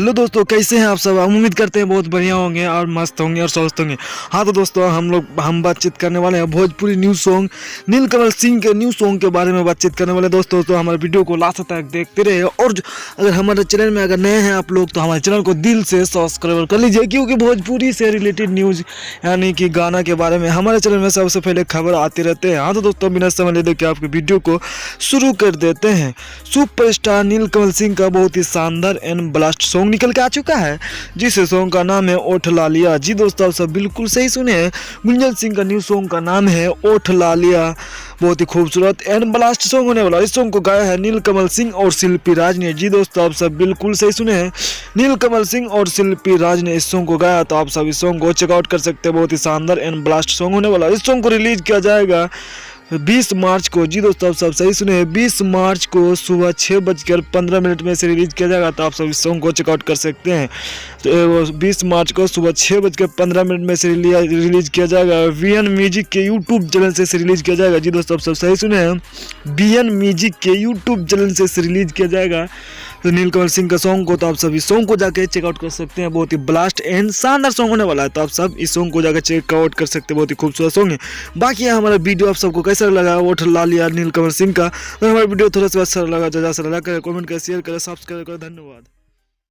Hello दोस्तों, कैसे हैं आप सब। हम उम्मीद करते हैं बहुत बढ़िया होंगे और मस्त होंगे और स्वस्थ होंगे। हाँ तो दोस्तों, हम बातचीत करने वाले हैं भोजपुरी न्यूज़ सॉन्ग नीलकमल सिंह के न्यूज़ सॉन्ग के बारे में बातचीत करने वाले। दोस्तों तो हमारे वीडियो को लास्ट तक देखते रहे और अगर हमारे चैनल में अगर नए हैं आप लोग तो हमारे चैनल को दिल से सब्सक्राइब कर लीजिए, क्योंकि भोजपुरी से रिलेटेड न्यूज़ यानी कि गाना के बारे में हमारे चैनल में सबसे पहले खबर आते रहते हैं। हाँ तो दोस्तों, बिना समय ले के आपके वीडियो को शुरू कर देते हैं। सुपरस्टार नीलकमल सिंह का बहुत ही शानदार एंड ब्लास्ट सॉन्ग निकल के आ चुका है, जिस सॉन्ग का नाम है ओठ लालिया। जी दोस्तों, आप सब बिल्कुल सही सुने हैं। गुंजन सिंह का न्यू सॉन्ग का नाम है ओठ लालिया। बहुत ही खूबसूरत एंड ब्लास्ट सॉन्ग होने वाला। इस सॉन्ग को गाया है नीलकमल सिंह और शिल्पी राज ने। जी दोस्तों, आप सब बिल्कुल सही सुने हैं। नीलकमल सिंह और शिल्पी राज ने इस सॉन्ग को गाया, तो आप सब इस सॉन्ग को चेकआउट कर सकते हैं। बहुत ही शानदार एंड ब्लास्ट सॉन्ग होने वाला। इस सॉन्ग को रिलीज किया जाएगा 20 मार्च को। जी दोस्तों, आप सब सही सुने हैं। 20 मार्च को सुबह 6:15 में से रिलीज किया जाएगा, तो आप सब इस सॉन्ग को चेकआउट कर सकते हैं। तो 20 मार्च को सुबह 6:15 में से रिलीज किया जाएगा। VN म्यूजिक के यूट्यूब चैनल से रिलीज किया जाएगा। जी दोस्तों, आप सब सही सुने हैं। VN म्यूजिक के यूट्यूब चैनल से रिलीज किया जाएगा तो नीलकमल सिंह का सॉन्ग को, तो आप सब इस सॉन्ग को जाके चेकआउट कर सकते हैं। बहुत ही ब्लास्ट एंड शानदार सॉन्ग होने वाला है, तो आप सब इस सॉन्ग को जाकर चेकआउट कर सकते हैं। बहुत ही खूबसूरत सॉन्ग है। बाकी हमारा वीडियो आप सबको कैसा लगा ओठ लालिया नीलकमल सिंह का, तो हमारा वीडियो थोड़ा सा अच्छा लगा, ज़्यादा अच्छा लगा करें, कमेंट करें, शेयर करें, सब्सक्राइब करें। धन्यवाद।